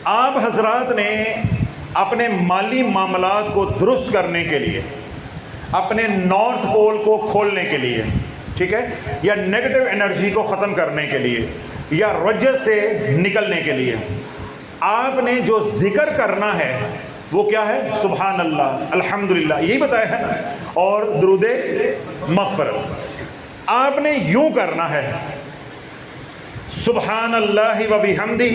آپ حضرات نے اپنے مالی معاملات کو درست کرنے کے لیے، اپنے نارتھ پول کو کھولنے کے لیے، ٹھیک ہے، یا نیگیٹو انرجی کو ختم کرنے کے لیے، یا رجس سے نکلنے کے لیے آپ نے جو ذکر کرنا ہے وہ کیا ہے؟ سبحان اللہ، الحمدللہ، یہی بتایا ہے نا، اور درود مغفرت۔ آپ نے یوں کرنا ہے، سبحان اللہ و بحمدہ،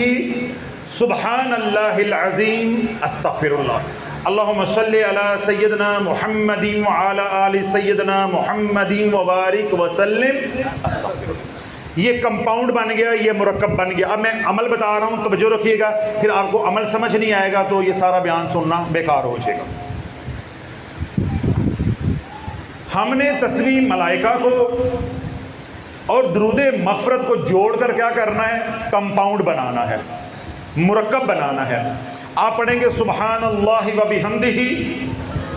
سبحان اللہ العظیم، استغفر اللہ، اللہم صلی علی سیدنا محمد وعلی آل سیدنا محمد وبارک وسلم، استغفر اللہ۔ یہ کمپاؤنڈ بن گیا، یہ مرکب بن گیا۔ اب میں عمل بتا رہا ہوں، توجہ رکھیے گا، پھر آپ کو عمل سمجھ نہیں آئے گا تو یہ سارا بیان سننا بیکار ہو جائے گا۔ ہم نے تسبیح ملائکہ کو اور درود مغفرت کو جوڑ کر کیا کرنا ہے؟ کمپاؤنڈ بنانا ہے، مرکب بنانا ہے۔ آپ پڑھیں گے سبحان اللہ و بحمدہ،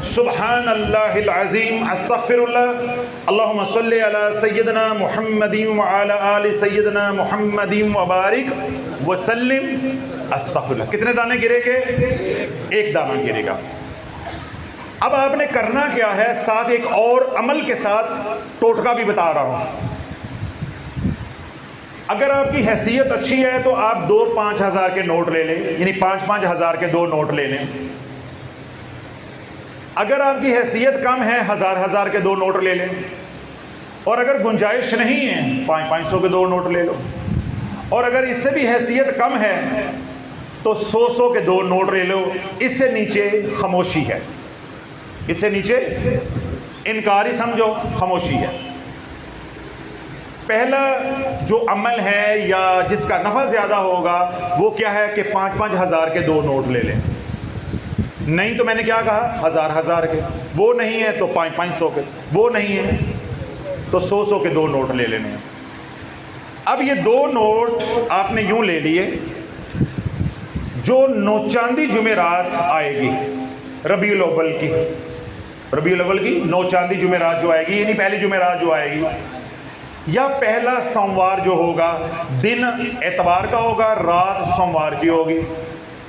سبحان اللہ العظیم، استغفر اللہ، اللہم صلی علی سیدنا محمد وعلی آل سیدنا محمد وبارک وسلم، استغفر اللہ۔ کتنے دانے گرے گے؟ ایک دانہ گرے گا۔ اب آپ نے کرنا کیا ہے؟ ساتھ ایک اور عمل کے ساتھ ٹوٹکا بھی بتا رہا ہوں۔ اگر آپ کی حیثیت اچھی ہے تو آپ 5,000 کے نوٹ لے لیں، یعنی 5,000 کے 2 نوٹ لے لیں۔ اگر آپ کی حیثیت کم ہے، 1,000 کے 2 نوٹ لے لیں، اور اگر گنجائش نہیں ہے 500 کے 2 نوٹ لے لو، اور اگر اس سے بھی حیثیت کم ہے تو 100 کے 2 نوٹ لے لو۔ اس سے نیچے خاموشی ہے، اس سے نیچے انکار ہی سمجھو، خاموشی ہے۔ پہلا جو عمل ہے یا جس کا نفع زیادہ ہوگا وہ کیا ہے کہ 5,000 کے 2 نوٹ لے لیں۔ نہیں تو میں نے کیا کہا؟ 1,000 کے۔ وہ نہیں ہے تو 500 کے، وہ نہیں ہے تو 100 کے 2 نوٹ لے لینے ہیں۔ اب یہ 2 نوٹ آپ نے یوں لے لیے، جو نوچاندی جمعرات آئے گی ربیع الاول کی، ربیع الاول کی نوچاندی جمعرات جو آئے گی، یعنی پہلی جمعرات جو آئے گی، یا پہلا سوموار جو ہوگا، دن اتوار کا ہوگا، رات سوموار کی ہوگی،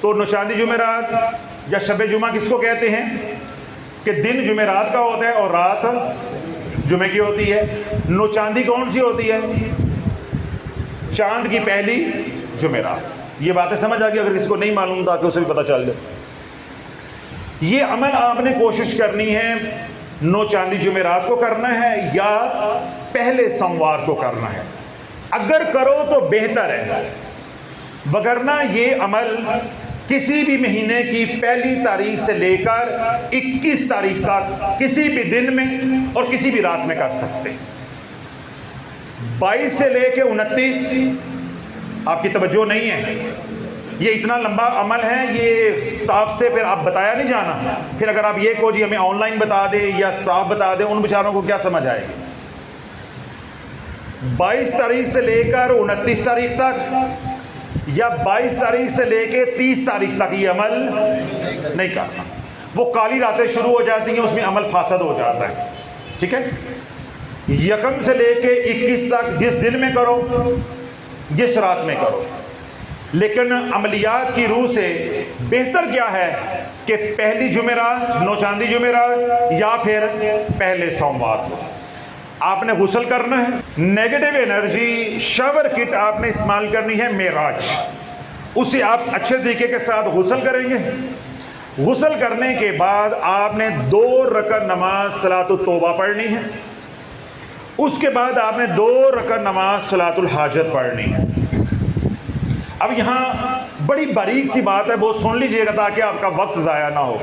تو نوچاندی جمعرات یا شب جمعہ کس کو کہتے ہیں؟ کہ دن جمعرات کا ہوتا ہے اور رات جمعے کی ہوتی ہے۔ نوچاندی کون سی ہوتی ہے؟ چاند کی پہلی جمعرات۔ یہ باتیں سمجھ آ گئی؟ اگر کسی کو نہیں معلوم تھا کہ اسے بھی پتہ چل جائے۔ یہ عمل آپ نے کوشش کرنی ہے نوچاندی جمعرات کو کرنا ہے یا پہلے سوموار کو کرنا ہے۔ اگر کرو تو بہتر ہے، وگرنہ یہ عمل کسی بھی مہینے کی پہلی تاریخ سے لے کر 21 تاریخ تک کسی بھی دن میں اور کسی بھی رات میں کر سکتے۔ 22 سے لے کے 29 آپ کی توجہ نہیں ہے، یہ اتنا لمبا عمل ہے، یہ سٹاف سے پھر آپ بتایا نہیں جانا۔ پھر اگر آپ یہ کہو جی ہمیں آن لائن بتا دیں یا سٹاف بتا دیں، ان بیچاروں کو کیا سمجھ آئے گی؟ 22 تاریخ سے لے کر 29 تاریخ تک یا 22 تاریخ سے لے کے 30 تاریخ تک یہ عمل نہیں کرنا۔ وہ کالی راتیں شروع ہو جاتی ہیں، اس میں عمل فاسد ہو جاتا ہے، ٹھیک ہے؟ 1 سے لے کے 21 تک جس دن میں کرو، جس رات میں کرو، لیکن عملیات کی روح سے بہتر کیا ہے کہ پہلی جمعرات نوچاندی جمعرات یا پھر پہلے سوموار کو آپ نے غسل کرنا ہے۔ نیگیٹو انرجی شاور کٹ آپ نے استعمال کرنی ہے معراج، اسے آپ اچھے طریقے کے ساتھ غسل کریں گے۔ غسل کرنے کے بعد آپ نے 2 رکعت نماز صلاۃ التوبہ پڑھنی ہے، اس کے بعد آپ نے 2 رکعت نماز صلاۃ الحاجت پڑھنی ہے۔ اب یہاں بڑی باریک سی بات ہے، وہ سن لیجئے گا تاکہ آپ کا وقت ضائع نہ ہو۔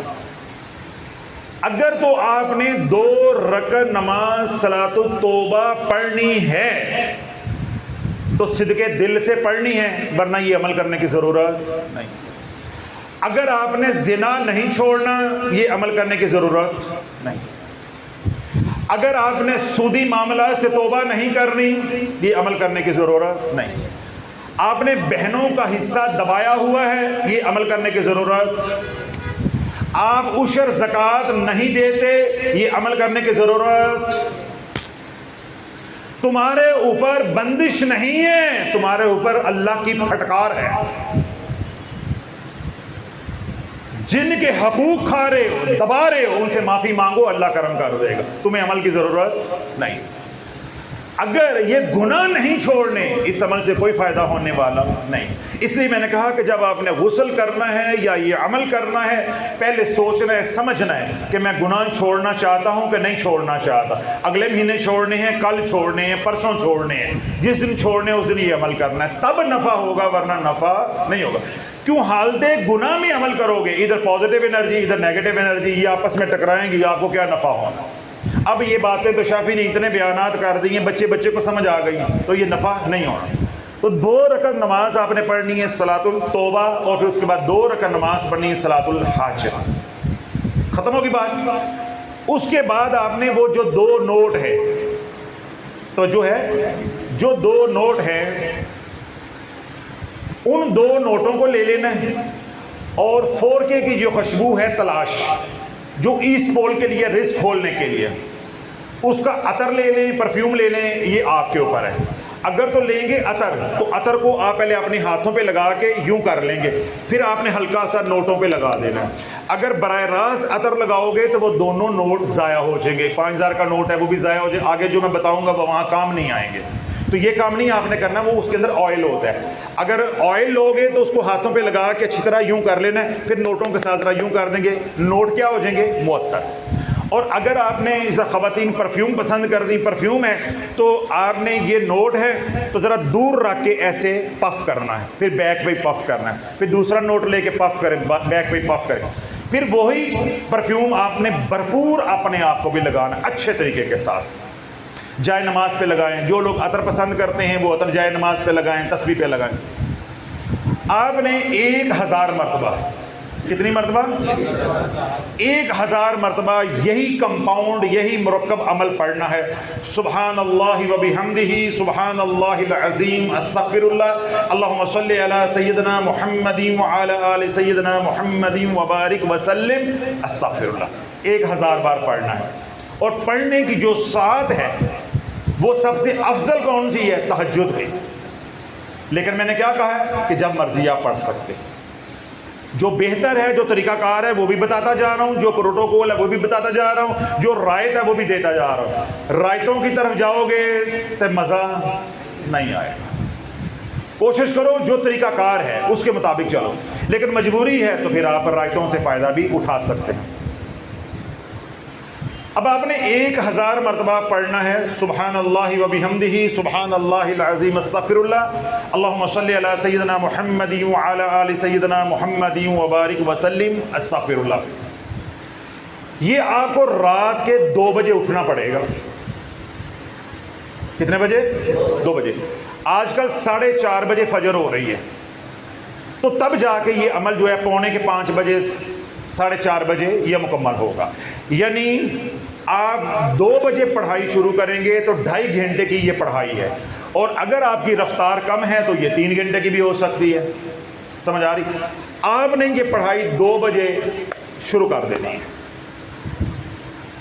اگر تو آپ نے 2 رکعت نماز صلاۃ التوبہ پڑھنی ہے تو صدقے دل سے پڑھنی ہے، ورنہ یہ عمل کرنے کی ضرورت نہیں۔ اگر آپ نے زنا نہیں چھوڑنا، یہ عمل کرنے کی ضرورت نہیں۔ اگر آپ نے سودی معاملات سے توبہ نہیں کرنی، یہ عمل کرنے کی ضرورت نہیں۔ آپ نے بہنوں کا حصہ دبایا ہوا ہے، یہ عمل کرنے کی ضرورت۔ آپ عشر زکوٰۃ نہیں دیتے، یہ عمل کرنے کی ضرورت۔ تمہارے اوپر بندش نہیں ہے، تمہارے اوپر اللہ کی پھٹکار ہے۔ جن کے حقوق کھا رہے ہو، دبا رہے ہو، ان سے معافی مانگو، اللہ کرم کر دے گا، تمہیں عمل کی ضرورت نہیں۔ اگر یہ گناہ نہیں چھوڑنے، اس عمل سے کوئی فائدہ ہونے والا نہیں۔ اس لیے میں نے کہا کہ جب آپ نے غسل کرنا ہے یا یہ عمل کرنا ہے، پہلے سوچنا ہے، سمجھنا ہے کہ میں گناہ چھوڑنا چاہتا ہوں کہ نہیں چھوڑنا چاہتا، اگلے مہینے چھوڑنے ہیں، کل چھوڑنے ہیں، پرسوں چھوڑنے ہیں، جس دن چھوڑنے ہیں اس دن یہ عمل کرنا ہے، تب نفع ہوگا، ورنہ نفع نہیں ہوگا۔ کیوں حالت گناہ میں عمل کرو گے، ادھر پازیٹیو انرجی ادھر نیگیٹو انرجی، یہ آپس میں ٹکرائیں گی، آپ کو کیا نفع ہونا۔ اب یہ باتیں تو شافی نے اتنے بیانات کر دی ہیں، بچے کو سمجھ آ گئی، تو یہ نفع نہیں ہونا۔ تو 2 رکعت نماز آپ نے پڑھنی ہے صلاۃ التوبہ، اور پھر اس کے بعد 2 رکعت نماز پڑھنی ہے صلاۃ الحاجت، ختم ہوگی بات۔ اس کے بعد آپ نے وہ جو 2 نوٹ ہے، تو جو ہے جو 2 نوٹ ہے، ان 2 نوٹوں کو لے لینا ہے، اور 4K کی جو خوشبو ہے تلاش، جو ایسٹ پول کے لیے، رزق کھولنے کے لیے، اس کا عطر لے لیں، پرفیوم لے لیں، یہ آپ کے اوپر ہے۔ اگر تو لیں گے عطر، تو عطر کو آپ پہلے اپنے ہاتھوں پہ لگا کے یوں کر لیں گے، پھر آپ نے ہلکا سا نوٹوں پہ لگا دینا ہے۔ اگر براہ راست عطر لگاؤ گے تو وہ دونوں نوٹ ضائع ہو جائیں گے، 5000 کا نوٹ ہے وہ بھی ضائع ہو جائے، آگے جو میں بتاؤں گا وہ وہاں کام نہیں آئیں گے۔ تو یہ کام نہیں آپ نے کرنا، وہ اس کے اندر آئل ہوتا ہے، اگر آئل لوگے تو اس کو ہاتھوں پہ لگا کے اچھی طرح یوں کر لینا ہے، پھر نوٹوں کے ساتھ ذرا یوں کر دیں گے، نوٹ کیا ہو جائیں گے؟ معطر۔ اور اگر آپ نے اس خواتین پرفیوم پسند کر دی، پرفیوم ہے، تو آپ نے یہ نوٹ ہے تو ذرا دور رکھ کے ایسے پف کرنا ہے، پھر بیک پہ پف کرنا ہے، پھر دوسرا نوٹ لے کے پف کریں، بیک پہ پف کریں، پھر وہی پرفیوم آپ نے بھرپور اپنے آپ کو بھی لگانا اچھے طریقے کے ساتھ۔ جائے نماز پہ لگائیں، جو لوگ عطر پسند کرتے ہیں وہ عطر جائے نماز پہ لگائیں، تسبیح پہ لگائیں۔ آپ نے 1000 مرتبہ، کتنی مرتبہ؟ 1000 مرتبہ یہی کمپاؤنڈ، یہی مرکب عمل پڑھنا ہے۔ سبحان اللہ و بحمدہ، سبحان اللہ العظیم، استغفر اللہ، اللہم صلی علی سیدنا محمد وعلی آل سیدنا محمد وبارک وسلم، استغفر اللہ، 1000 بار پڑھنا ہے۔ اور پڑھنے کی جو ساتھ ہے وہ سب سے افضل کون سی ہے؟ تہجد کی۔ لیکن میں نے کیا کہا ہے کہ جب مرضی آپ پڑھ سکتے، جو بہتر ہے، جو طریقہ کار ہے وہ بھی بتاتا جا رہا ہوں، جو پروٹوکول ہے وہ بھی بتاتا جا رہا ہوں، جو رائت ہے وہ بھی دیتا جا رہا ہوں۔ رائتوں کی طرف جاؤ گے تو مزہ نہیں آئے گا، کوشش کرو جو طریقہ کار ہے اس کے مطابق چلو، لیکن مجبوری ہے تو پھر آپ رائتوں سے فائدہ بھی اٹھا سکتے ہیں۔ اب آپ نے 1000 مرتبہ پڑھنا ہے سبحان اللہ و بحمدہ، سبحان اللہ العظیم، استغفر اللہ، اللہم صلی علی سیدنا محمد وعلی آل سیدنا محمد وبارک وسلم، استغفر اللہ۔ یہ آپ کو رات کے 2 بجے اٹھنا پڑے گا۔ کتنے بجے؟ 2 بجے۔ آج کل 4:30 بجے فجر ہو رہی ہے، تو تب جا کے یہ عمل جو ہے 4:45 بجے، 4:30 بجے یہ مکمل ہوگا۔ یعنی آپ 2 بجے پڑھائی شروع کریں گے تو 2.5 گھنٹے کی یہ پڑھائی ہے، اور اگر آپ کی رفتار کم ہے تو یہ 3 گھنٹے کی بھی ہو سکتی ہے۔ سمجھ آ رہی؟ آپ نے یہ پڑھائی 2 بجے شروع کر دینی ہے،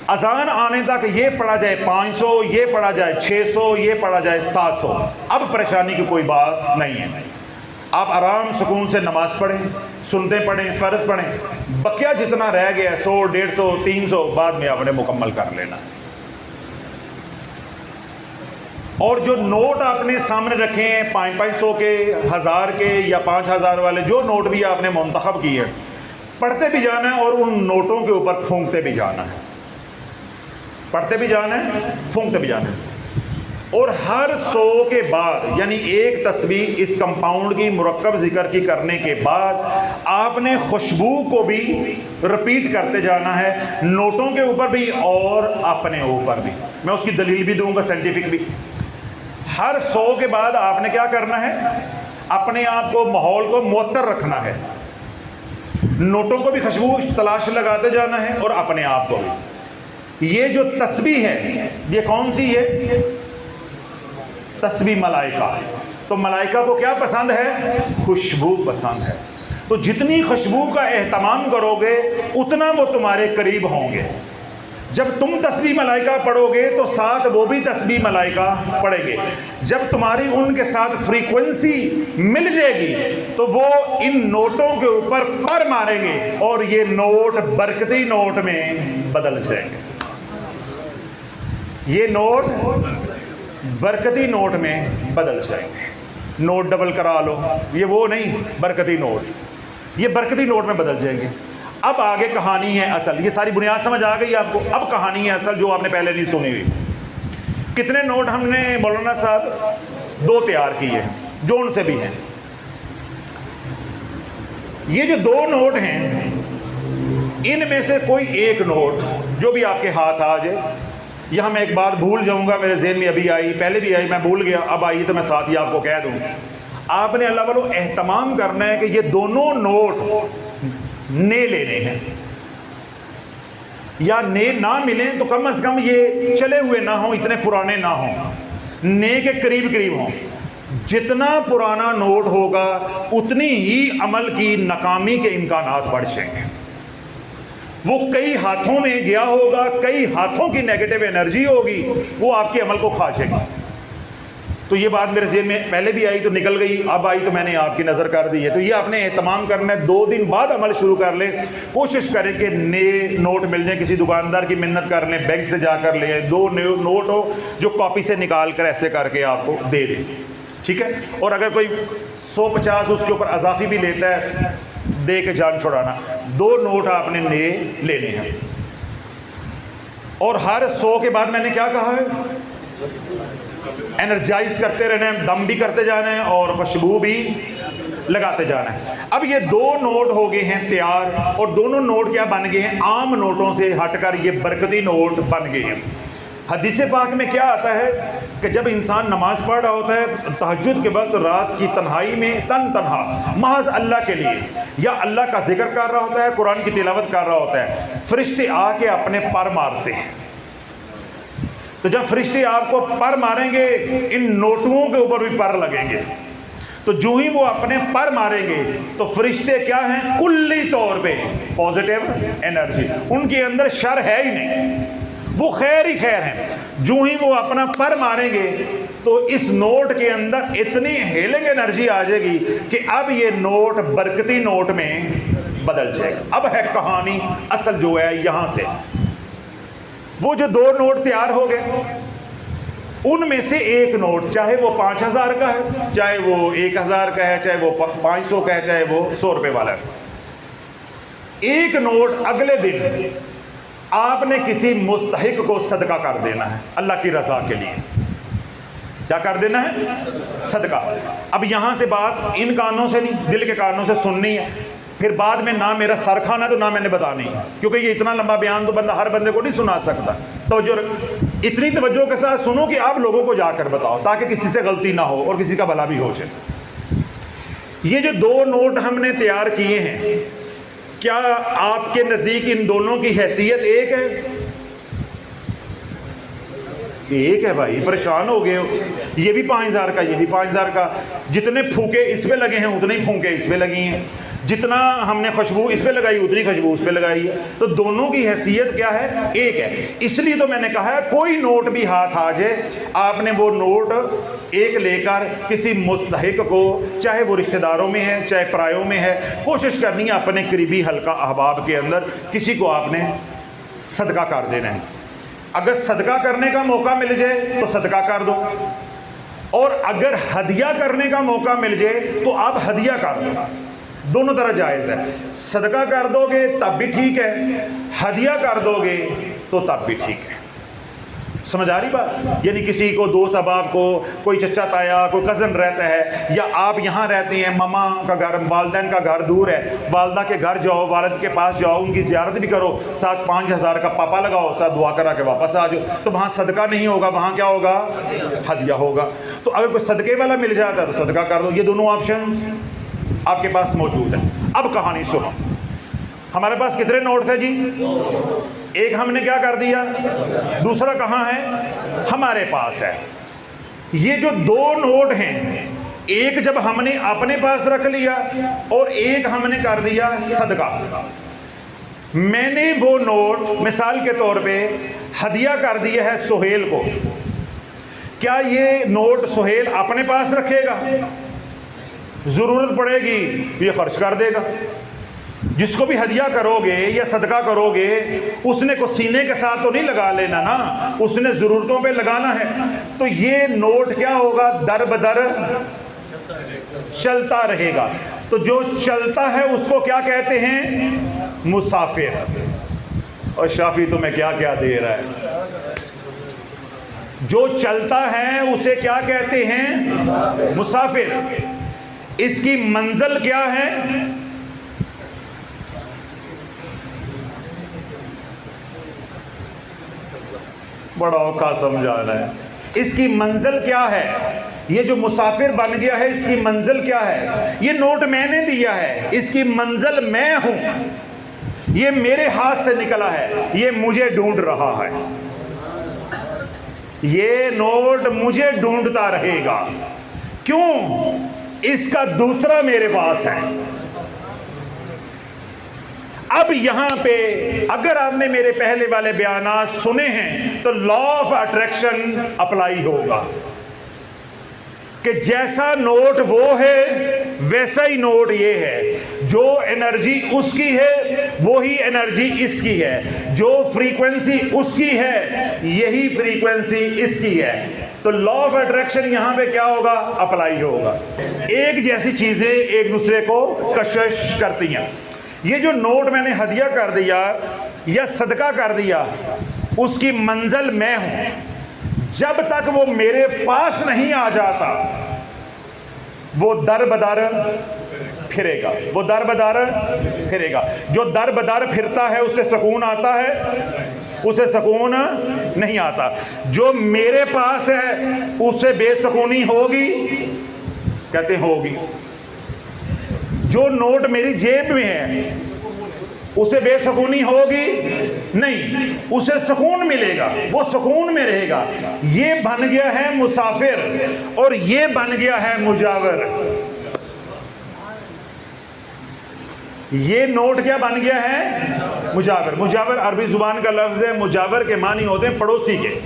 اذان آنے تک یہ پڑھا جائے 500، یہ پڑھا جائے 600، یہ پڑھا جائے 700، اب پریشانی کی کوئی بات نہیں ہے۔ آپ آرام سکون سے نماز پڑھیں، سنتے پڑھیں، فرض پڑھیں، بقیہ جتنا رہ گیا 100، 150، 300 بعد میں آپ نے مکمل کر لینا۔ اور جو نوٹ آپ نے سامنے رکھے ہیں 500 کے، 1000 کے یا 5000 والے، جو نوٹ بھی آپ نے منتخب کیے ہیں، پڑھتے بھی جانا ہے اور ان نوٹوں کے اوپر پھونکتے بھی جانا ہے، پڑھتے بھی جانا ہے، پھونکتے بھی جانا ہے۔ اور ہر 100 کے بعد، یعنی ایک تسبیح اس کمپاؤنڈ کی مرکب ذکر کی کرنے کے بعد، آپ نے خوشبو کو بھی رپیٹ کرتے جانا ہے، نوٹوں کے اوپر بھی اور اپنے اوپر بھی۔ میں اس کی دلیل بھی دوں گا، سائنٹیفک بھی۔ ہر 100 کے بعد آپ نے کیا کرنا ہے؟ اپنے آپ کو، ماحول کو معطر رکھنا ہے، نوٹوں کو بھی خوشبو تلاش لگاتے جانا ہے اور اپنے آپ کو بھی۔ یہ جو تسبیح ہے یہ کون سی ہے؟ تسبیح ملائکہ۔ تو ملائکہ کو کیا پسند ہے؟ خوشبو پسند ہے۔ تو جتنی خوشبو کا اہتمام کرو گے اتنا وہ تمہارے قریب ہوں گے۔ جب تم تسبیح ملائکہ پڑھو گے تو ساتھ وہ بھی تسبیح ملائکہ پڑھیں گے۔ جب تمہاری ان کے ساتھ فریکوینسی مل جائے گی تو وہ ان نوٹوں کے اوپر پر ماریں گے اور یہ نوٹ برکتی نوٹ میں بدل جائیں گے. یہ نوٹ برکتی نوٹ میں بدل جائیں گے. نوٹ ڈبل کرا لو، یہ وہ نہیں، برکتی نوٹ، یہ برکتی نوٹ میں بدل جائیں گے. اب آگے کہانی ہے اصل. یہ ساری بنیاد سمجھ آ گئی آپ کو؟ اب کہانی ہے اصل جو آپ نے پہلے نہیں سنی ہوئی. کتنے نوٹ ہم نے مولانا صاحب 2 تیار کیے ہیں جو ان سے بھی ہیں. یہ جو 2 نوٹ ہیں ان میں سے کوئی ایک نوٹ جو بھی آپ کے ہاتھ آ جائے. یہاں میں ایک بات بھول جاؤں گا، میرے ذہن میں ابھی آئی، پہلے بھی آئی، میں بھول گیا، اب آئی تو میں ساتھ ہی آپ کو کہہ دوں. آپ نے اللہ والو اہتمام کرنا ہے کہ یہ دونوں نوٹ نئے لینے ہیں، یا نئے نہ ملیں تو کم از کم یہ چلے ہوئے نہ ہوں، اتنے پرانے نہ ہوں، نئے کے قریب قریب ہوں. جتنا پرانا نوٹ ہوگا اتنی ہی عمل کی ناکامی کے امکانات بڑھ جائیں گے. وہ کئی ہاتھوں میں گیا ہوگا، کئی ہاتھوں کی نیگیٹو انرجی ہوگی، وہ آپ کے عمل کو کھا جائے گی. تو یہ بات میرے ذہن میں پہلے بھی آئی تو نکل گئی، اب آئی تو میں نے آپ کی نظر کر دی ہے. تو یہ آپ نے اہتمام کرنا ہے. 2 دن بعد عمل شروع کر لیں. کوشش کریں کہ نئے نوٹ مل جائیں. کسی دکاندار کی منت کر لیں، بینک سے جا کر لیں. 2 نوٹ ہو جو کاپی سے نکال کر ایسے کر کے آپ کو دے دیں. ٹھیک ہے؟ اور اگر کوئی 150 اس کے اوپر اضافی بھی لیتا ہے، دے کے جان چھڑانا. 2 نوٹ آپ نے نئے لینے ہیں. اور ہر 100 کے بعد میں نے کیا کہا ہے؟ انرجائز کرتے رہنا ہے، دم بھی کرتے جانا ہے اور خوشبو بھی لگاتے جانا ہے. اب یہ 2 نوٹ ہو گئے ہیں تیار، اور دونوں نوٹ کیا بن گئے ہیں؟ عام نوٹوں سے ہٹ کر یہ برکتی نوٹ بن گئے ہیں. حدیث پاک میں کیا آتا ہے کہ جب انسان نماز پڑھ رہا ہوتا ہے تہجد کے وقت، رات کی تنہائی میں، تنہا محض اللہ کے لیے، یا اللہ کا ذکر کر رہا ہوتا ہے، قرآن کی تلاوت کر رہا ہوتا ہے، فرشتے آ کے اپنے پر مارتے ہیں. تو جب فرشتے آپ کو پر ماریں گے ان نوٹوں کے اوپر بھی پر لگیں گے. تو جو ہی وہ اپنے پر ماریں گے تو فرشتے کیا ہیں؟ کلی طور پہ پازیٹیو انرجی، ان کے اندر شر ہے ہی نہیں، وہ خیر ہی خیر ہیں. جو ہی وہ اپنا پر ماریں گے تو اس نوٹ کے اندر اتنی ہیلنگ انرجی آ جائے گی کہ اب یہ نوٹ برکتی نوٹ میں بدل جائے گا. اب ہے کہانی اصل جو ہے یہاں سے. وہ جو 2 نوٹ تیار ہو گئے ان میں سے ایک نوٹ، چاہے وہ 5000 کا ہے، چاہے وہ 1000 کا ہے، چاہے وہ 500 کا ہے، چاہے وہ 100 روپے والا ہے، ایک نوٹ اگلے دن آپ نے کسی مستحق کو صدقہ کر دینا ہے اللہ کی رضا کے لیے. کیا کر دینا ہے؟ صدقہ. اب یہاں سے بات ان کانوں سے نہیں، دل کے کانوں سے سننی ہے. پھر بعد میں نہ میرا سر کھانا تو نہ میں نے بتانی ہے، کیونکہ یہ اتنا لمبا بیان تو بندہ ہر بندے کو نہیں سنا سکتا. توجہ، اتنی توجہ کے ساتھ سنو کہ آپ لوگوں کو جا کر بتاؤ تاکہ کسی سے غلطی نہ ہو اور کسی کا بھلا بھی ہو جائے. یہ جو 2 نوٹ ہم نے تیار کیے ہیں، کیا آپ کے نزدیک ان دونوں کی حیثیت ایک ہے؟ ایک ہے بھائی، پریشان ہو گئے ہو. یہ بھی 5000 کا، یہ بھی 5000 کا. جتنے پھونکے اس پہ لگے ہیں اتنے ہی پھونکے اس پہ لگی ہیں. جتنا ہم نے خوشبو اس پہ لگائی اتنی خوشبو اس پہ لگائی ہے. تو دونوں کی حیثیت کیا ہے؟ ایک ہے. اس لیے تو میں نے کہا ہے کوئی نوٹ بھی ہاتھ آ جائے، آپ نے وہ نوٹ ایک لے کر کسی مستحق کو، چاہے وہ رشتہ داروں میں ہے چاہے پرایوں میں ہے، کوشش کرنی ہے اپنے قریبی حلقہ احباب کے اندر کسی کو آپ نے صدقہ کر دینا ہے. اگر صدقہ کرنے کا موقع مل جائے تو صدقہ کر دو، اور اگر ہدیہ کرنے کا موقع مل جائے تو آپ ہدیہ کر دو. دونوں طرح جائز ہے. صدقہ کر دو گے تب بھی ٹھیک ہے، ہدیہ کر دو گے تو تب بھی ٹھیک ہے. سمجھ آ رہی بات؟ یعنی کسی کو دوست احباب کو، کوئی چچا تایا، کوئی کزن رہتا ہے، یا آپ یہاں رہتے ہیں، ماما کا گھر، والدین کا گھر دور ہے، والدہ کے گھر جاؤ، والد کے پاس جاؤ، ان کی زیارت بھی کرو، ساتھ 5000 کا پاپا لگاؤ، ساتھ دعا کرا کے واپس آ جاؤ. تو وہاں صدقہ نہیں ہوگا، وہاں کیا ہوگا؟ ہدیہ ہوگا. تو اگر کوئی صدقے والا مل جاتا ہے تو صدقہ کر دو. یہ دونوں آپشن آپ کے پاس موجود ہے. اب کہانی سنو. ہمارے پاس کتنے نوٹ تھے جی؟ ایک ہم نے کیا کر دیا، دوسرا کہاں ہے؟ ہمارے پاس ہے. یہ جو 2 نوٹ ہیں، ایک جب ہم نے اپنے پاس رکھ لیا اور ایک ہم نے کر دیا صدقہ. میں نے وہ نوٹ مثال کے طور پہ ہدیہ کر دیا ہے سہیل کو. کیا یہ نوٹ سہیل اپنے پاس رکھے گا؟ ضرورت پڑے گی یہ خرچ کر دے گا. جس کو بھی ہدیہ کرو گے یا صدقہ کرو گے اس نے کو سینے کے ساتھ تو نہیں لگا لینا نا, اس نے ضرورتوں پہ لگانا ہے. تو یہ نوٹ کیا ہوگا, در بدر چلتا رہے گا. تو جو چلتا ہے اس کو کیا کہتے ہیں, مسافر. اور شافی تمہیں کیا کیا دے رہا ہے, جو چلتا ہے اسے کیا کہتے ہیں, مسافر. اس کی منزل کیا ہے, بڑا اوقات سمجھانا ہے. اس کی منزل کیا ہے, یہ جو مسافر بن گیا ہے اس کی منزل کیا ہے. یہ نوٹ میں نے دیا ہے, اس کی منزل میں ہوں, یہ میرے ہاتھ سے نکلا ہے, یہ مجھے ڈھونڈ رہا ہے. یہ نوٹ مجھے ڈھونڈتا رہے گا. کیوں, اس کا دوسرا میرے پاس ہے. اب یہاں پہ اگر آپ نے میرے پہلے والے بیانات سنے ہیں تو لا آف اٹریکشن اپلائی ہوگا کہ جیسا نوٹ وہ ہے ویسا ہی نوٹ یہ ہے. جو انرجی اس کی ہے وہی انرجی اس کی ہے, جو فریکوینسی اس کی ہے یہی فریکوینسی اس کی ہے. تو لا آف اٹریکشن یہاں پہ کیا ہوگا, اپلائی ہوگا. ایک جیسی چیزیں ایک دوسرے کو کشش کرتی ہیں. یہ جو نوٹ میں نے ہدیہ کر دیا یا صدقہ کر دیا اس کی منزل میں ہوں. جب تک وہ میرے پاس نہیں آ جاتا وہ در بدر پھرے گا, وہ در بدر پھرے گا. جو در بدر پھرتا ہے اسے سکون آتا ہے, اسے سکون نہیں آتا. جو میرے پاس ہے اسے بے سکونی ہوگی, کہتے ہیں ہوگی. جو نوٹ میری جیب میں ہے اسے بے سکونی ہوگی نہیں, اسے سکون ملے گا, وہ سکون میں رہے گا. یہ بن گیا ہے مسافر اور یہ بن گیا ہے مجاور. یہ نوٹ کیا بن گیا ہے, مجاور. مجاور عربی زبان کا لفظ ہے. مجاور کے معنی ہوتے ہیں پڑوسی کے,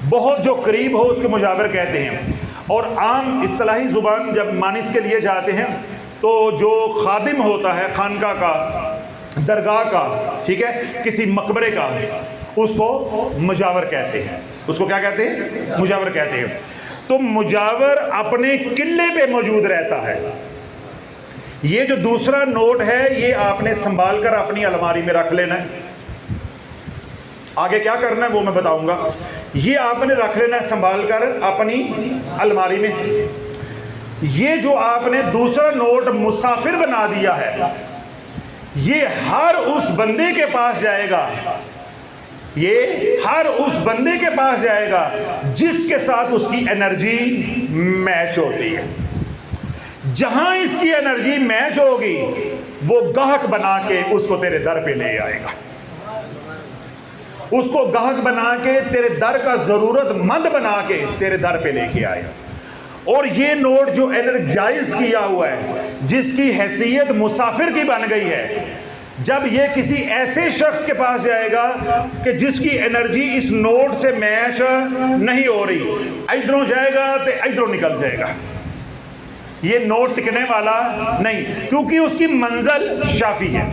بہت جو قریب ہو اس کے مجاور کہتے ہیں. اور عام اصطلاحی زبان جب معنی اس کے لیے جاتے ہیں تو جو خادم ہوتا ہے خانقاہ کا, درگاہ کا, ٹھیک ہے, کسی مقبرے کا, اس کو مجاور کہتے ہیں. اس کو کیا کہتے ہیں, مجاور کہتے ہیں. تو مجاور اپنے قلعے پہ موجود رہتا ہے. یہ جو دوسرا نوٹ ہے یہ آپ نے سنبھال کر اپنی الماری میں رکھ لینا ہے. آگے کیا کرنا ہے وہ میں بتاؤں گا. یہ آپ نے رکھ لینا ہے سنبھال کر اپنی الماری میں. یہ جو آپ نے دوسرا نوٹ مسافر بنا دیا ہے یہ ہر اس بندے کے پاس جائے گا, یہ ہر اس بندے کے پاس جائے گا جس کے ساتھ اس کی انرجی میچ ہوتی ہے. جہاں اس کی انرجی میچ ہوگی وہ گاہک بنا کے اس کو تیرے در پہ لے آئے گا, اس کو گاہک بنا کے تیرے در کا ضرورت مند بنا کے تیرے در پہ لے کے آئے گا. اور یہ نوٹ جو انرجائز کیا ہوا ہے جس کی حیثیت مسافر کی بن گئی ہے, جب یہ کسی ایسے شخص کے پاس جائے گا کہ جس کی انرجی اس نوٹ سے میچ نہیں ہو رہی, ادھروں جائے گا تو ادھروں نکل جائے گا, یہ نوٹ ٹکنے والا نہیں, کیونکہ اس کی منزل شافی ہے,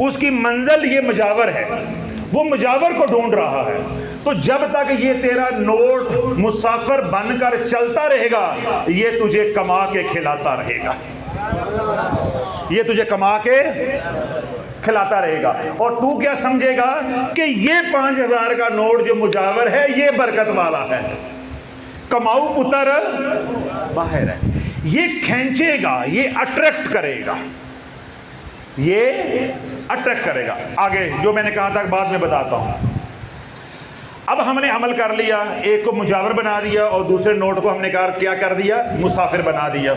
اس کی منزل یہ مجاور ہے, وہ مجاور کو ڈھونڈ رہا ہے. تو جب تک یہ تیرا نوٹ مسافر بن کر چلتا رہے گا یہ تجھے کما کے کھلاتا رہے گا, یہ تجھے کما کے کھلاتا رہے گا. اور تو کیا سمجھے گا کہ یہ 5000 کا نوٹ جو مجاور ہے یہ برکت والا ہے, کماؤ پتر باہر ہے. یہ کھینچے گا, یہ اٹریکٹ کرے گا, یہ اٹریکٹ کرے گا. آگے جو میں نے کہا تھا بعد میں بتاتا ہوں. اب ہم نے عمل کر لیا, ایک کو مجاور بنا دیا اور دوسرے نوٹ کو ہم نے کیا کر دیا, مسافر بنا دیا.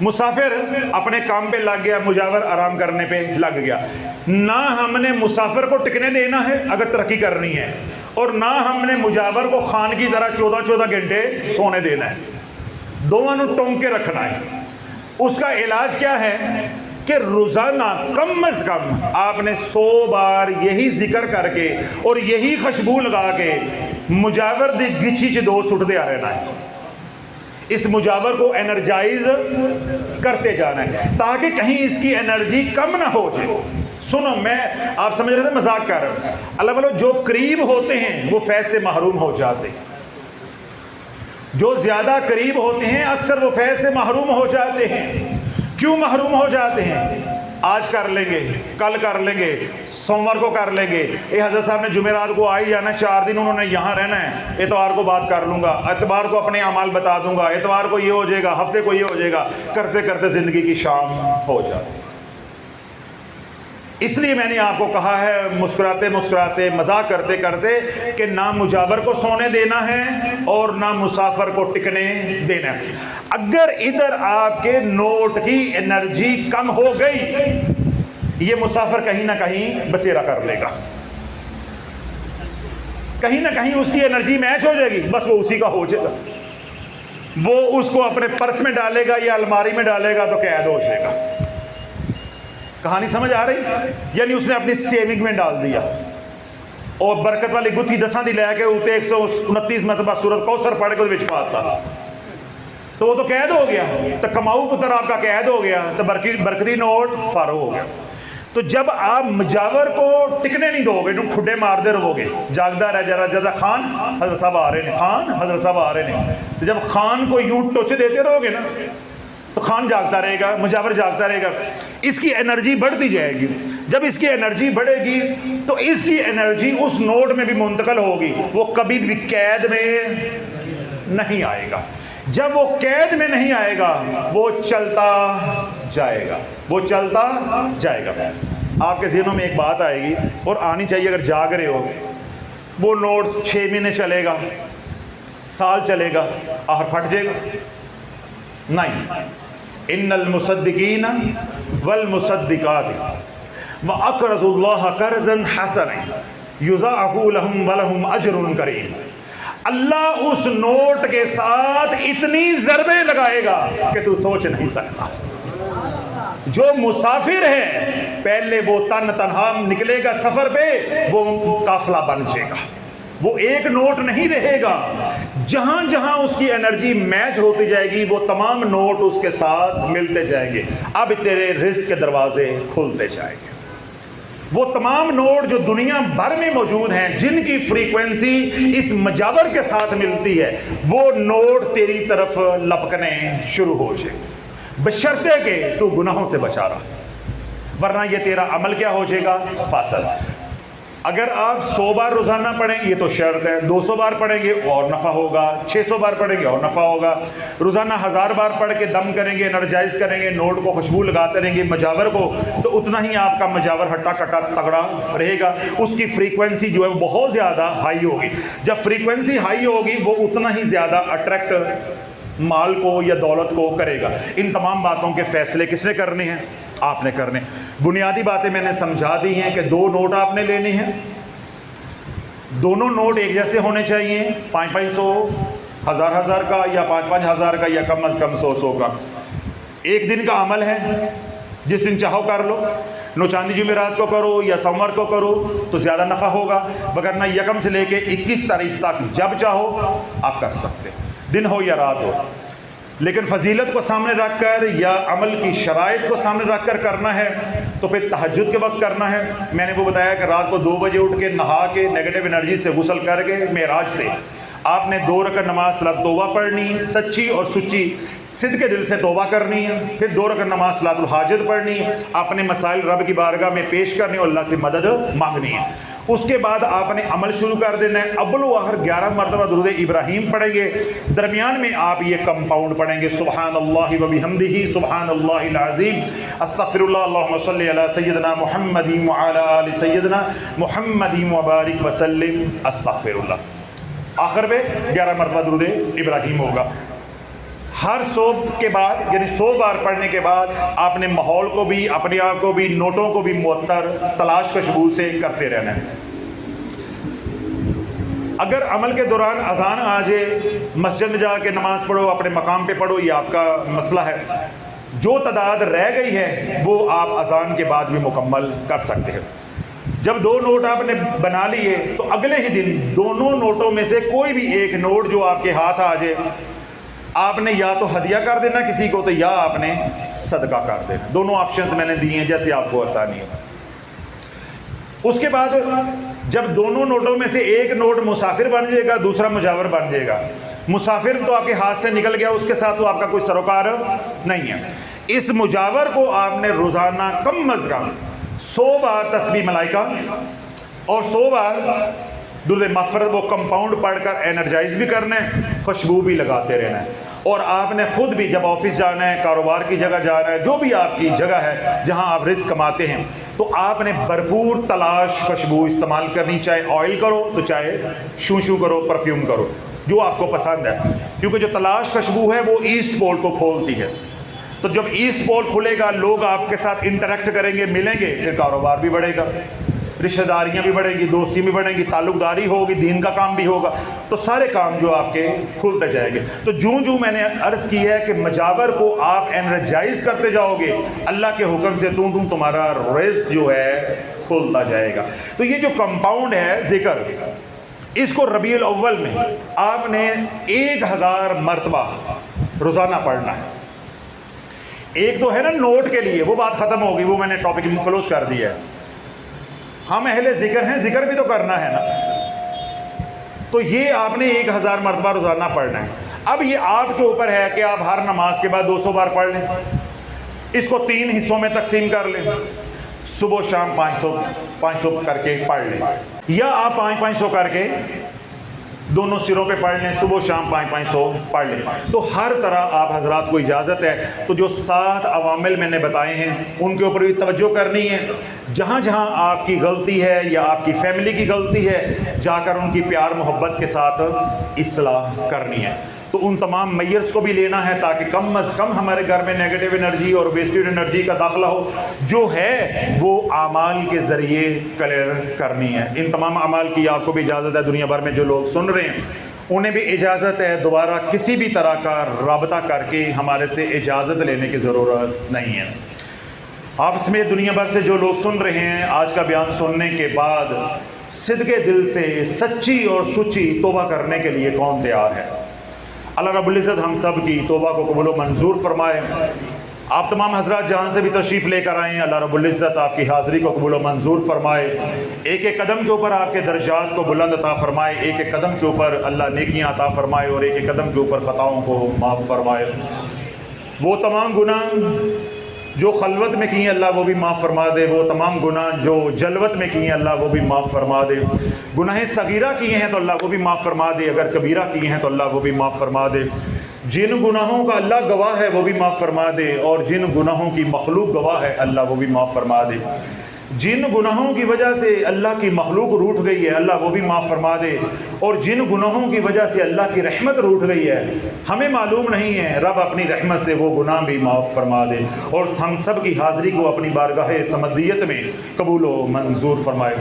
مسافر اپنے کام پہ لگ گیا, مجاور آرام کرنے پہ لگ گیا. نہ ہم نے مسافر کو ٹکنے دینا ہے اگر ترقی کرنی ہے, اور نہ ہم نے مجاور کو خان کی طرح 14 گھنٹے سونے دینا ہے. دونوں ٹونک کے رکھنا ہے. اس کا علاج کیا ہے کہ روزانہ کم از کم آپ نے 100 بار یہی ذکر کر کے اور یہی خوشبو لگا کے مجاور دی گچھی چ 2 سٹتے آ رہنا ہے. اس مجاور کو انرجائز کرتے جانا ہے تاکہ کہیں اس کی انرجی کم نہ ہو جائے. سنو، میں آپ سمجھ رہے تھے مذاق کر رہا ہوں. اللہ والو جو قریب ہوتے ہیں وہ فیض سے محروم ہو جاتے ہیں. جو زیادہ قریب ہوتے ہیں اکثر وہ فیض سے محروم ہو جاتے ہیں. کیوں محروم ہو جاتے ہیں؟ آج کر لیں گے، کل کر لیں گے، سوموار کو کر لیں گے. یہ حضرت صاحب نے جمعرات کو آئی جانا، 4 دن انہوں نے یہاں رہنا ہے، اتوار کو بات کر لوں گا، اتوار کو اپنے اعمال بتا دوں گا، اتوار کو یہ ہو جائے گا، ہفتے کو یہ ہو جائے گا. کرتے کرتے زندگی کی شام ہو جاتی. اس لیے میں نے آپ کو کہا ہے مسکراتے مسکراتے مذاق کرتے کرتے کہ نہ مجاور کو سونے دینا ہے اور نہ مسافر کو ٹکنے دینا ہے. اگر ادھر آپ کے نوٹ کی انرجی کم ہو گئی یہ مسافر کہیں نہ کہیں بسیرا کر لے گا، کہیں نہ کہیں اس کی انرجی میچ ہو جائے گی، بس وہ اسی کا ہو جائے گا. وہ اس کو اپنے پرس میں ڈالے گا یا الماری میں ڈالے گا تو قید ہو جائے گا. کہانی سمجھ آ رہی؟ یعنی اس نے اپنی سیونگ میں ڈال دیا اور برکت والی گتھی 10 دی لے کے اوتے 129 مرتبہ سورت کوثر پڑھ کے وچ پاتا تو وہ تو قید ہو گیا. تو کماؤ پتر آپ کا قید ہو گیا تو برکتی نوٹ فارغ ہو گیا. تو جب آپ مجاور کو ٹکنے نہیں دو گے، ٹھڈے مار دے رہو گے، جاگدا رہ جرا خان حضرت صاحب آ رہے ہیں، خان حضرت صاحب آ رہے ہیں. تو جب خان کو یوں ٹوچے دیتے رہو گے نا تو خان جاگتا رہے گا، مجاور جاگتا رہے گا. اس کی انرجی بڑھتی جائے گی. جب اس کی انرجی بڑھے گی تو اس کی انرجی اس نوٹ میں بھی منتقل ہوگی. وہ کبھی بھی قید میں نہیں آئے گا. جب وہ قید میں نہیں آئے گا وہ چلتا جائے گا، وہ چلتا جائے گا. آپ کے ذہنوں میں ایک بات آئے گی اور آنی چاہیے اگر جاگ رہے ہو، وہ نوٹ 6 مہینے چلے گا، سال چلے گا، آخر پھٹ جائے گا. نہیں، ان المصدقین والمصدقات واقرضوا اللہ قرضا حسنا یضاعف لهم ولهم اجر کریم. اللہ اس نوٹ کے ساتھ اتنی ضربیں لگائے گا کہ تو سوچ نہیں سکتا. جو مسافر ہے پہلے وہ تنہا نکلے گا سفر پہ، وہ قافلہ بن جائے گا، وہ ایک نوٹ نہیں رہے گا. جہاں جہاں اس کی انرجی میچ ہوتی جائے گی وہ تمام نوٹ اس کے ساتھ ملتے جائیں گے. اب تیرے رزق کے دروازے کھلتے جائیں گے. وہ تمام نوٹ جو دنیا بھر میں موجود ہیں جن کی فریکوینسی اس مجاور کے ساتھ ملتی ہے وہ نوٹ تیری طرف لپکنے شروع ہو جائے، بشرطے کہ تو گناہوں سے بچا رہا، ورنہ یہ تیرا عمل کیا ہو جائے گا؟ فاسد. اگر آپ 100 بار روزانہ پڑھیں یہ تو شرط ہے، 200 بار پڑھیں گے اور نفع ہوگا، 600 بار پڑھیں گے اور نفع ہوگا. روزانہ 1000 بار پڑھ کے دم کریں گے، انرجائز کریں گے، نوٹ کو خوشبو لگاتے رہیں گے مجاور کو، تو اتنا ہی آپ کا مجاور ہٹا کٹا تگڑا رہے گا. اس کی فریکوینسی جو ہے وہ بہت زیادہ ہائی ہوگی. جب فریکوینسی ہائی ہوگی وہ اتنا ہی زیادہ اٹریکٹ مال کو یا دولت کو کرے گا. ان تمام باتوں کے فیصلے کس نے کرنے ہیں؟ آپ نے کرنے. بنیادی باتیں میں نے سمجھا دی ہیں کہ 2 نوٹ آپ نے لینے ہیں، دونوں نوٹ ایک جیسے ہونے چاہیے، 500 1000 کا یا 5,000 کا یا کم از کم 100 کا. ایک دن کا عمل ہے، جس دن چاہو کر لو، نو چاندی جمعرات کو کرو یا سوموار کو کرو تو زیادہ نفع ہوگا، وگرنہ یکم سے لے کے 21 تاریخ تک جب چاہو آپ کر سکتے، دن ہو یا رات ہو. لیکن فضیلت کو سامنے رکھ کر یا عمل کی شرائط کو سامنے رکھ کر کرنا ہے تو پھر تہجد کے وقت کرنا ہے. میں نے وہ بتایا کہ رات کو 2 بجے اٹھ کے نہا کے نیگیٹو انرجی سے غسل کر کے معراج سے آپ نے 2 رکعت نماز صلاۃ توبہ پڑھنی ہے، سچی اور سچی صدق کے دل سے توبہ کرنی ہے. پھر 2 رکعت نماز صلاۃ الحاجت پڑھنی ہے، اپنے مسائل رب کی بارگاہ میں پیش کرنی اور اللہ سے مدد مانگنی ہے. اس کے بعد آپ نے عمل شروع کر دینا ہے. اول و آخر 11 مرتبہ درود ابراہیم پڑھیں گے، درمیان میں آپ یہ کمپاؤنڈ پڑھیں گے، سبحان اللہ و بحمدہ سبحان اللہ العظیم، استغفر اللہ، اللہم صلی علی سیدنا محمد وعلی آل سیدنا محمد وبارک وسلم، استغفر اللہ. آخر میں 11 مرتبہ درود ابراہیم ہوگا. ہر 100 کے بعد یعنی 100 بار پڑھنے کے بعد آپ نے ماحول کو بھی، اپنے آپ کو بھی، نوٹوں کو بھی معطر تلاش کشبو سے کرتے رہنا ہے. اگر عمل کے دوران اذان آ جائے، مسجد میں جا کے نماز پڑھو، اپنے مقام پہ پڑھو، یہ آپ کا مسئلہ ہے. جو تعداد رہ گئی ہے وہ آپ اذان کے بعد بھی مکمل کر سکتے ہیں. جب 2 نوٹ آپ نے بنا لیے تو اگلے ہی دن دونوں نوٹوں میں سے کوئی بھی ایک نوٹ جو آپ کے ہاتھ آ جائے آپ نے یا تو ہدیہ کر دینا کسی کو، تو یا آپ نے صدقہ کر دینا. دونوں آپشنز میں نے دیے ہیں جیسے آپ کو آسانی ہو. اس کے بعد جب دونوں نوٹوں میں سے ایک نوٹ مسافر بن جائے گا، دوسرا مجاور بن جائے گا. مسافر تو آپ کے ہاتھ سے نکل گیا، اس کے ساتھ تو آپ کا کوئی سروکار نہیں ہے. اس مجاور کو آپ نے روزانہ کم از کم 100 بار تسبیح ملائکہ اور 100 بار درود مغفرت وہ کمپاؤنڈ پڑھ کر انرجائز بھی کرنا ہے، خوشبو بھی لگاتے رہنا ہے. اور آپ نے خود بھی جب آفس جانا ہے، کاروبار کی جگہ جانا ہے، جو بھی آپ کی جگہ ہے جہاں آپ رزق کماتے ہیں، تو آپ نے بھرپور تلاش خوشبو استعمال کرنی. چاہے آئل کرو تو چاہے شو کرو، پرفیوم کرو، جو آپ کو پسند ہے. کیونکہ جو تلاش خوشبو ہے وہ ایسٹ پول کو کھولتی ہے. تو جب ایسٹ پول کھلے گا، لوگ آپ کے ساتھ انٹریکٹ کریں گے، ملیں گے، پھر کاروبار بھی بڑھے گا، رشتہ داریاں بھی بڑھیں گی، دوستی بھی بڑھیں گی، تعلق داری ہوگی، دین کا کام بھی ہوگا، تو سارے کام جو آپ کے کھلتے جائیں گے. تو جو میں نے عرض کی ہے کہ مجاور کو آپ انرجائز کرتے جاؤ گے، اللہ کے حکم سے تمہارا رزق جو ہے کھلتا جائے گا. تو یہ جو کمپاؤنڈ ہے ذکر، اس کو ربیع الاول میں آپ نے 1000 مرتبہ روزانہ پڑھنا ہے. ایک تو ہے نا نوٹ کے لیے، وہ بات ختم ہوگی، وہ میں نے ٹاپک کلوز کر دیا ہے. ہم اہل ذکر ہیں، ذکر بھی تو کرنا ہے نا. تو یہ آپ نے 1000 مرتبہ روزانہ پڑھنا ہے. اب یہ آپ کے اوپر ہے کہ آپ ہر نماز کے بعد 200 بار پڑھ لیں، اس کو 3 حصوں میں تقسیم کر لیں، صبح شام 500 کر کے پڑھ لیں، یا آپ 500 کر کے دونوں سروں پہ پڑھ لیں، صبح شام 500 پڑھ لیں. تو ہر طرح آپ حضرات کو اجازت ہے. تو جو 7 عوامل میں نے بتائے ہیں ان کے اوپر بھی توجہ کرنی ہے. جہاں جہاں آپ کی غلطی ہے یا آپ کی فیملی کی غلطی ہے، جا کر ان کی پیار محبت کے ساتھ اصلاح کرنی ہے. تو ان تمام میئرز کو بھی لینا ہے تاکہ کم از کم ہمارے گھر میں نیگیٹو انرجی اور ویسٹڈ انرجی کا داخلہ ہو. جو ہے وہ اعمال کے ذریعے کلیئر کرنی ہے. ان تمام اعمال کی آپ کو بھی اجازت ہے. دنیا بھر میں جو لوگ سن رہے ہیں انہیں بھی اجازت ہے. دوبارہ کسی بھی طرح کا رابطہ کر کے ہمارے سے اجازت لینے کی ضرورت نہیں ہے. آپ سمیت دنیا بھر سے جو لوگ سن رہے ہیں، آج کا بیان سننے کے بعد صدقے دل سے سچی اور سچی توبہ کرنے کے لیے کون تیار ہے؟ اللہ رب العزت ہم سب کی توبہ کو قبول و منظور فرمائے. آپ تمام حضرات جہاں سے بھی تشریف لے کر آئیں، اللہ رب العزت آپ کی حاضری کو قبول و منظور فرمائے. ایک ایک قدم کے اوپر آپ کے درجات کو بلند عطا فرمائے. ایک ایک قدم کے اوپر اللہ نیکیاں عطا فرمائے اور ایک ایک قدم کے اوپر خطاؤں کو معاف فرمائے. وہ تمام گناہ جو خلوت میں کی ہیں اللہ وہ بھی معاف فرما دے. وہ تمام گناہ جو جلوت میں کی ہیں اللہ وہ بھی معاف فرما دے. گناہ صغیرہ کیے ہیں تو اللہ وہ بھی معاف فرما دے. اگر کبیرہ کیے ہیں تو اللہ وہ بھی معاف فرما دے. جن گناہوں کا اللہ گواہ ہے وہ بھی معاف فرما دے، اور جن گناہوں کی مخلوق گواہ ہے اللہ وہ بھی معاف فرما دے. جن گناہوں کی وجہ سے اللہ کی مخلوق روٹھ گئی ہے اللہ وہ بھی معاف فرما دے، اور جن گناہوں کی وجہ سے اللہ کی رحمت روٹھ گئی ہے ہمیں معلوم نہیں ہے، رب اپنی رحمت سے وہ گناہ بھی معاف فرما دے، اور ہم سب کی حاضری کو اپنی بارگاہ سمدیت میں قبول و منظور فرمائے.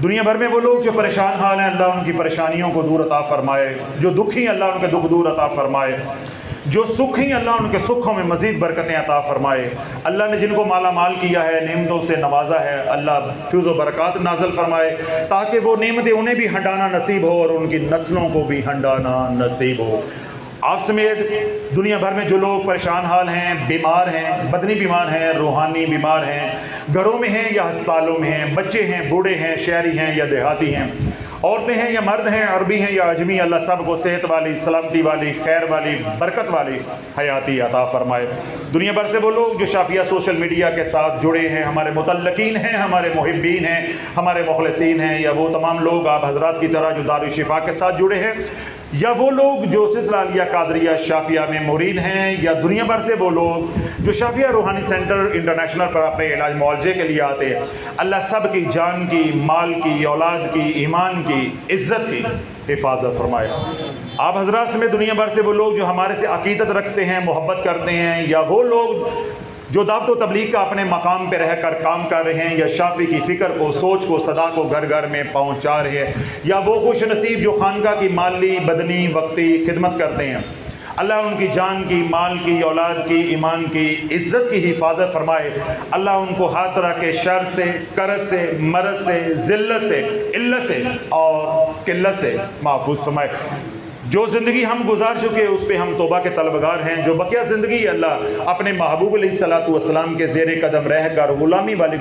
دنیا بھر میں وہ لوگ جو پریشان حال ہیں اللہ ان کی پریشانیوں کو دور عطا فرمائے. جو دکھی ہیں اللہ ان کے دکھ دور عطا فرمائے. جو سکھ ہیں اللہ ان کے سکھوں میں مزید برکتیں عطا فرمائے. اللہ نے جن کو مالا مال کیا ہے، نعمتوں سے نوازا ہے، اللہ فیض و برکات نازل فرمائے تاکہ وہ نعمتیں انہیں بھی ہنڈانا نصیب ہو اور ان کی نسلوں کو بھی ہنڈانا نصیب ہو. آپ سمیت دنیا بھر میں جو لوگ پریشان حال ہیں، بیمار ہیں، بدنی بیمار ہیں، روحانی بیمار ہیں، گھروں میں ہیں یا ہسپتالوں میں ہیں، بچے ہیں، بوڑھے ہیں، شہری ہیں یا دیہاتی ہیں، عورتیں ہیں یا مرد ہیں، عربی ہیں یا اجمی، اللہ سب کو صحت والی، سلامتی والی، خیر والی، برکت والی حیاتی عطا فرمائے. دنیا بھر سے وہ لوگ جو شافیہ سوشل میڈیا کے ساتھ جڑے ہیں، ہمارے متعلقین ہیں، ہمارے محبین ہیں، ہمارے مخلصین ہیں، یا وہ تمام لوگ آپ حضرات کی طرح جو دارالشفا کے ساتھ جڑے ہیں، یا وہ لوگ جو سلسلہ عالیہ قادریہ شافیہ میں مرید ہیں، یا دنیا بھر سے وہ لوگ جو شافیہ روحانی سینٹر انٹرنیشنل پر اپنے علاج معالجے کے لیے آتے ہیں، اللہ سب کی جان کی، مال کی، اولاد کی، ایمان کی، عزت کی حفاظت فرمائے. آپ حضرات میں دنیا بھر سے وہ لوگ جو ہمارے سے عقیدت رکھتے ہیں، محبت کرتے ہیں، یا وہ لوگ جو دعوت و تبلیغ کا اپنے مقام پہ رہ کر کام کر رہے ہیں، یا شافی کی فکر کو، سوچ کو، صدا کو گھر گھر میں پہنچا رہے ہیں، یا وہ خوش نصیب جو خانقاہ کی مالی، بدنی، وقتی خدمت کرتے ہیں، اللہ ان کی جان کی، مال کی، اولاد کی، ایمان کی، عزت کی حفاظت فرمائے. اللہ ان کو ہر طرح کے شر سے، قرض سے، مرض سے، ذلت سے، علت سے اور قلت سے محفوظ فرمائے. جو زندگی ہم گزار چکے اس پہ ہم توبہ کے طلبگار ہیں. جو بقیہ زندگی اللہ اپنے محبوب علیہ الصلوۃ والسلام کے زیر قدم رہ کر غلامی والی